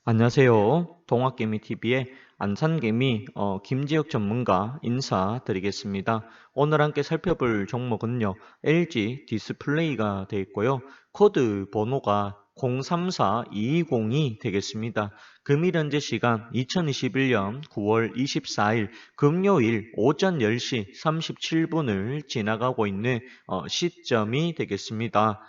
안녕하세요. 동학개미TV의 안산개미 김지혁 전문가 인사드리겠습니다. 오늘 함께 살펴볼 종목은요. LG 디스플레이가 되어 있고요. 코드 번호가 034220이 되겠습니다. 금일 현재 시간 2021년 9월 24일 금요일 오전 10시 37분을 지나가고 있는 시점이 되겠습니다.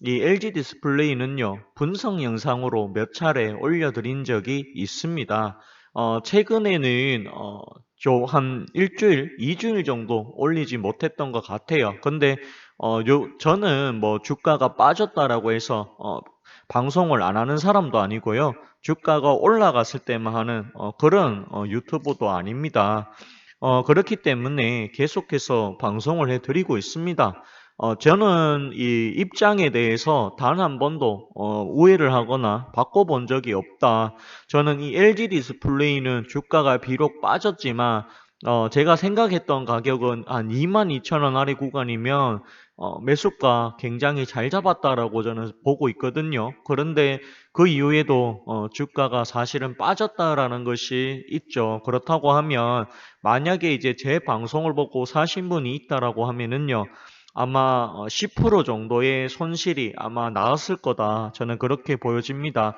이 LG 디스플레이는요, 분석 영상으로 몇 차례 올려드린 적이 있습니다. 최근에는 한 일주일, 2주일 정도 올리지 못했던 것 같아요. 근데 저는 뭐 주가가 빠졌다라고 해서 방송을 안 하는 사람도 아니고요. 주가가 올라갔을 때만 하는 그런 유튜브도 아닙니다. 그렇기 때문에 계속해서 방송을 해드리고 있습니다. 저는 이 입장에 대해서 단 한 번도 우회를 하거나 바꿔본 적이 없다. 저는 이 LG 디스플레이는 주가가 비록 빠졌지만 제가 생각했던 가격은 한 22,000원 아래 구간이면 매수가 굉장히 잘 잡았다라고 저는 보고 있거든요. 그런데 그 이후에도 주가가 사실은 빠졌다라는 것이 있죠. 그렇다고 하면 만약에 이제 제 방송을 보고 사신 분이 있다라고 하면은요. 아마 10% 정도의 손실이 아마 나왔을 거다. 저는 그렇게 보여집니다.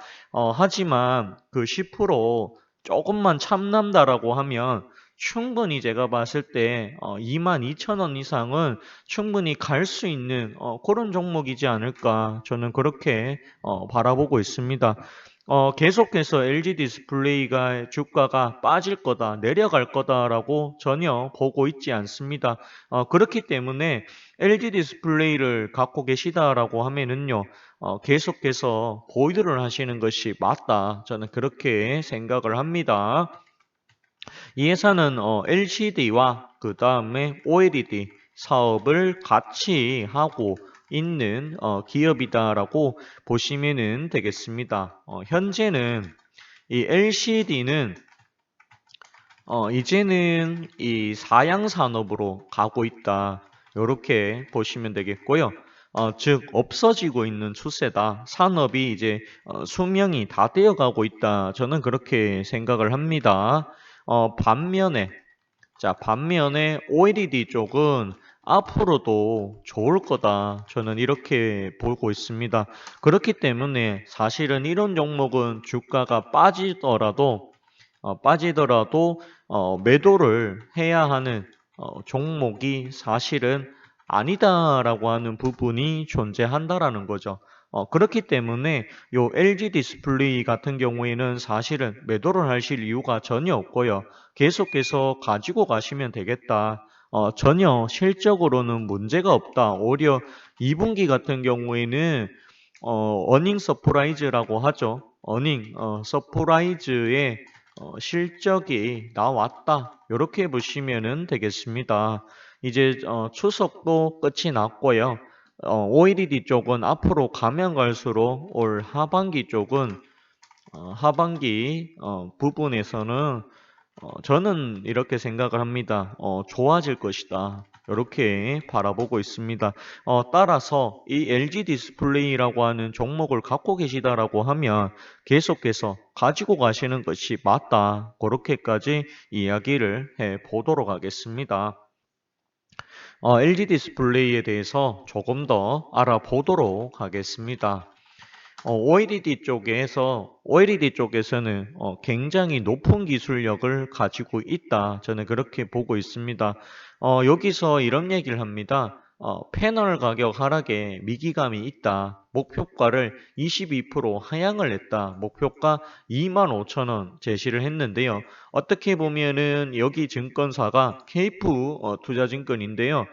하지만 그 10% 조금만 참는다라고 하면 충분히 제가 봤을 때 22,000원 이상은 충분히 갈 수 있는 그런 종목이지 않을까. 저는 그렇게 바라보고 있습니다. 계속해서 LG 디스플레이가 주가가 빠질 거다, 내려갈 거다라고 전혀 보고 있지 않습니다. 그렇기 때문에 LG 디스플레이를 갖고 계시다라고 하면은요, 계속해서 보유를 하시는 것이 맞다. 저는 그렇게 생각을 합니다. 이 회사는 LCD와 그 다음에 OLED 사업을 같이 하고 있는 기업이다라고 보시면 되겠습니다. 현재는 이 LCD는 이제는 이 사양 산업으로 가고 있다. 이렇게 보시면 되겠고요. 즉 없어지고 있는 추세다. 산업이 이제 수명이 다 되어가고 있다. 저는 그렇게 생각을 합니다. 반면에 OLED 쪽은 앞으로도 좋을 거다. 저는 이렇게 보고 있습니다. 그렇기 때문에 사실은 이런 종목은 주가가 빠지더라도 매도를 해야 하는 종목이 사실은 아니다라고 하는 부분이 존재한다라는 거죠. 그렇기 때문에 요 LG 디스플레이 같은 경우에는 사실은 매도를 하실 이유가 전혀 없고요. 계속해서 가지고 가시면 되겠다. 전혀 실적으로는 문제가 없다. 오히려 2분기 같은 경우에는 어닝 서프라이즈라고 하죠. 어닝 서프라이즈의 실적이 나왔다. 이렇게 보시면 되겠습니다. 이제 추석도 끝이 났고요. OLED 쪽은 앞으로 가면 갈수록 올 하반기 쪽은 하반기 부분에서는 저는 이렇게 생각을 합니다. 좋아질 것이다. 이렇게 바라보고 있습니다. 따라서 이 LG 디스플레이라고 하는 종목을 갖고 계시다라고 하면 계속해서 가지고 가시는 것이 맞다. 그렇게까지 이야기를 해 보도록 하겠습니다. LG 디스플레이에 대해서 조금 더 알아보도록 하겠습니다. OLED 쪽에서는 굉장히 높은 기술력을 가지고 있다. 저는 그렇게 보고 있습니다. 여기서 이런 얘기를 합니다. 패널 가격 하락에 위기감이 있다. 목표가를 22% 하향을 했다. 목표가 25,000원 제시를 했는데요. 어떻게 보면은 여기 증권사가 케이프 투자증권인데요.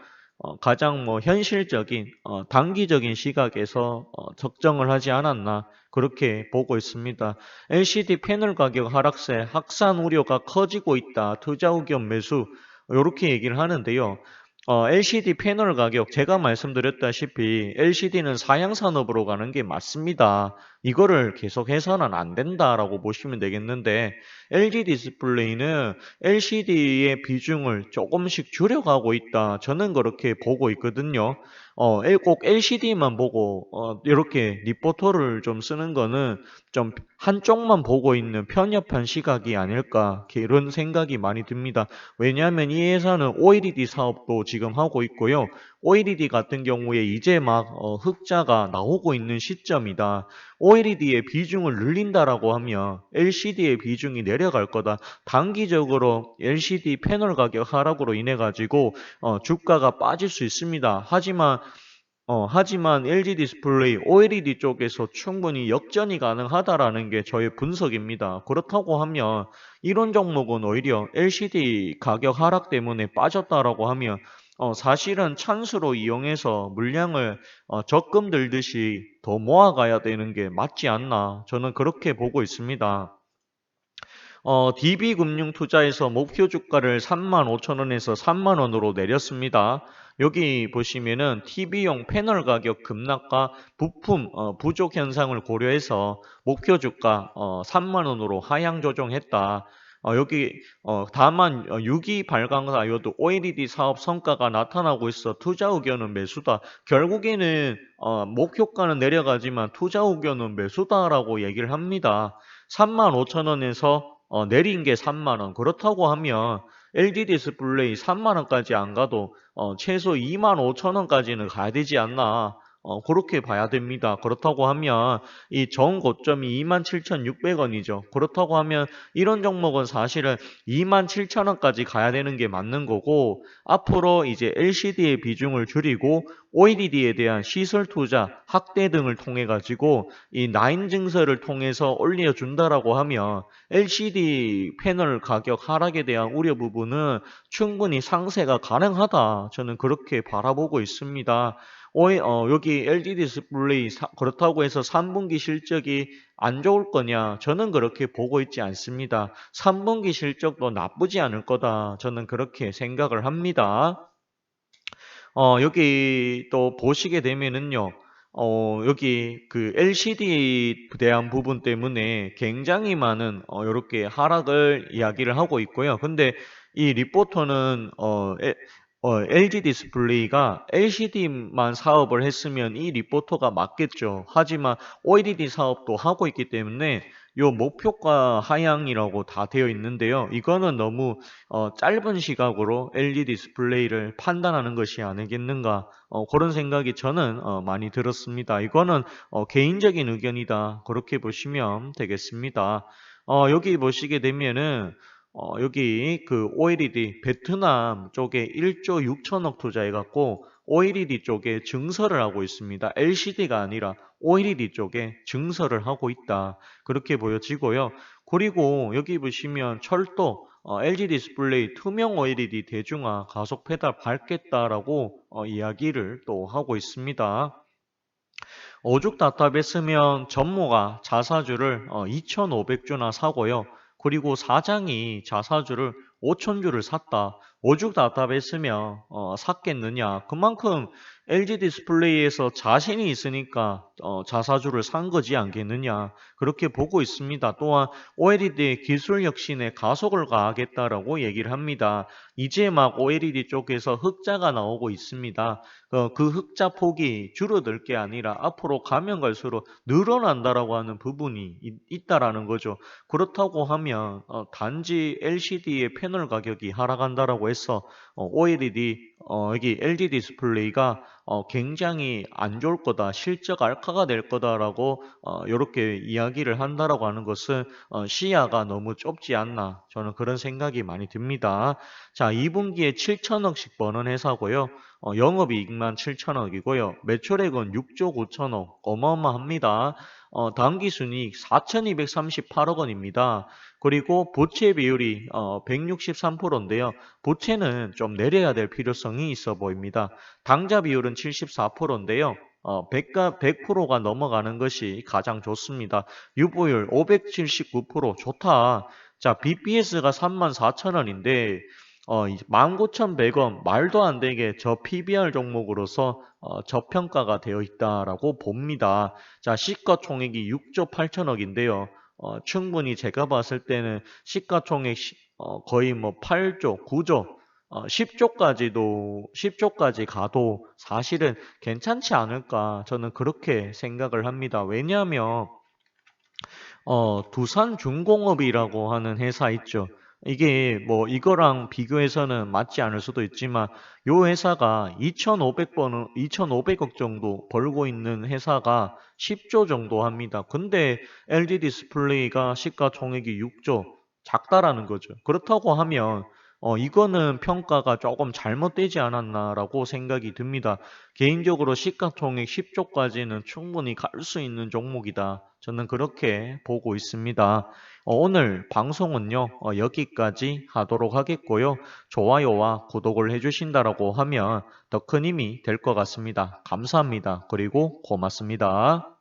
가장 뭐 현실적인 단기적인 시각에서 적정을 하지 않았나 그렇게 보고 있습니다. LCD 패널 가격 하락세 확산 우려가 커지고 있다. 투자 의견 매수 이렇게 얘기를 하는데요. LCD 패널 가격 제가 말씀드렸다시피 LCD는 사양 산업으로 가는 게 맞습니다. 이거를 계속해서는 안 된다라고 보시면 되겠는데 LG 디스플레이는 LCD의 비중을 조금씩 줄여가고 있다. 저는 그렇게 보고 있거든요. 꼭 LCD만 보고 이렇게 리포터를 좀 쓰는 거는 좀 한쪽만 보고 있는 편협한 시각이 아닐까 이런 생각이 많이 듭니다. 왜냐하면 이 회사는 OLED 사업도 지금 하고 있고요. OLED 같은 경우에 이제 막 흑자가 나오고 있는 시점이다. OLED의 비중을 늘린다라고 하면 LCD의 비중이 내려갈 거다. 단기적으로 LCD 패널 가격 하락으로 인해 가지고 주가가 빠질 수 있습니다. 하지만 LG 디스플레이 OLED 쪽에서 충분히 역전이 가능하다라는 게 저의 분석입니다. 그렇다고 하면 이런 종목은 오히려 LCD 가격 하락 때문에 빠졌다라고 하면 사실은 찬스로 이용해서 물량을 적금 들듯이 더 모아가야 되는 게 맞지 않나 저는 그렇게 보고 있습니다. DB금융투자에서 목표 주가를 35,000원에서 3만원으로 내렸습니다. 여기 보시면은 TV용 패널 가격 급락과 부품 부족 현상을 고려해서 목표 주가 3만원으로 하향 조정했다. 여기 다만 6기 발광 다이오드 OLED 사업 성과가 나타나고 있어 투자 의견은 매수다. 결국에는 목표가는 내려가지만 투자 의견은 매수다라고 얘기를 합니다. 35,000원에서 내린 게 3만 원. 그렇다고 하면 LG 디스플레이 3만 원까지 안 가도 최소 2만 5천 원까지는 가야 되지 않나. 그렇게 봐야 됩니다. 그렇다고 하면 이 정고점이 27,600원이죠. 그렇다고 하면 이런 종목은 사실은 27,000원까지 가야 되는 게 맞는 거고 앞으로 이제 LCD의 비중을 줄이고 OLED에 대한 시설 투자, 확대 등을 통해 가지고 이 나인 증서를 통해서 올려준다라고 하면 LCD 패널 가격 하락에 대한 우려 부분은 충분히 상쇄가 가능하다. 저는 그렇게 바라보고 있습니다. 여기 LG 디스플레이 그렇다고 해서 3분기 실적이 안 좋을 거냐? 저는 그렇게 보고 있지 않습니다. 3분기 실적도 나쁘지 않을 거다. 저는 그렇게 생각을 합니다. 여기 또 보시게 되면은요, 여기 그 LCD에 대한 부분 때문에 굉장히 많은, 이렇게 하락을 이야기를 하고 있고요. 근데 이 리포터는, LG 디스플레이가 LCD만 사업을 했으면 이 리포터가 맞겠죠. 하지만 OLED 사업도 하고 있기 때문에 요 목표가 하향이라고 다 되어 있는데요. 이거는 너무 짧은 시각으로 LED 디스플레이를 판단하는 것이 아니겠는가 그런 생각이 저는 많이 들었습니다. 이거는 개인적인 의견이다. 그렇게 보시면 되겠습니다. 여기 보시게 되면은 여기 그 OLED 베트남 쪽에 1조 6천억 투자해 갖고 OLED 쪽에 증설을 하고 있습니다. LCD가 아니라 OLED 쪽에 증설을 하고 있다. 그렇게 보여지고요. 그리고 여기 보시면 철도 LG 디스플레이 투명 OLED 대중화 가속 페달 밟겠다라고 이야기를 또 하고 있습니다. 오죽 답답했으면 전무가 자사주를 2,500주나 사고요. 그리고 사장이 자사주를 5,000주를 샀다. 오죽 답답했으면 샀겠느냐. 그만큼 LG 디스플레이에서 자신이 있으니까 자사주를 산 거지 않겠느냐. 그렇게 보고 있습니다. 또한 OLED 기술 혁신에 가속을 가하겠다라고 얘기를 합니다. 이제 막 OLED 쪽에서 흑자가 나오고 있습니다. 그 흑자 폭이 줄어들 게 아니라 앞으로 가면 갈수록 늘어난다라고 하는 부분이 있다라는 거죠. 그렇다고 하면 단지 LCD의 패널 가격이 하락한다라고 해서 OLED 여기 LG 디스플레이가 굉장히 안 좋을 거다, 실적 악화가 될 거다라고 이렇게 이야기를 한다라고 하는 것은 시야가 너무 좁지 않나 저는 그런 생각이 많이 듭니다. 자, 2분기에 7천억씩 버는 회사고요. 영업이익만 7천억이고요. 매출액은 6조 9천억. 어마어마합니다. 당기순이익 4,238억 원입니다. 그리고 부채 비율이 163%인데요. 부채는 좀 내려야 될 필요성이 있어 보입니다. 당좌 비율은 74%인데요. 100%가 넘어가는 것이 가장 좋습니다. 유보율 579% 좋다. 자, BPS가 34,000원인데 19,100원 말도 안 되게 저 PBR 종목으로서 저평가가 되어 있다라고 봅니다. 자, 시가총액이 6조 8천억인데요. 충분히 제가 봤을 때는 시가총액 거의 뭐 8조, 9조 10조까지 가도 사실은 괜찮지 않을까 저는 그렇게 생각을 합니다. 왜냐하면 두산중공업이라고 하는 회사 있죠. 이게 뭐 이거랑 비교해서는 맞지 않을 수도 있지만 요 회사가 2,500억 정도 벌고 있는 회사가 10조 정도 합니다. 근데 LG 디스플레이가 시가총액이 6조 작다라는 거죠. 그렇다고 하면 이거는 평가가 조금 잘못되지 않았나라고 생각이 듭니다. 개인적으로 시가총액 10조까지는 충분히 갈 수 있는 종목이다. 저는 그렇게 보고 있습니다. 오늘 방송은요, 여기까지 하도록 하겠고요. 좋아요와 구독을 해주신다라고 하면 더 큰 힘이 될 것 같습니다. 감사합니다. 그리고 고맙습니다.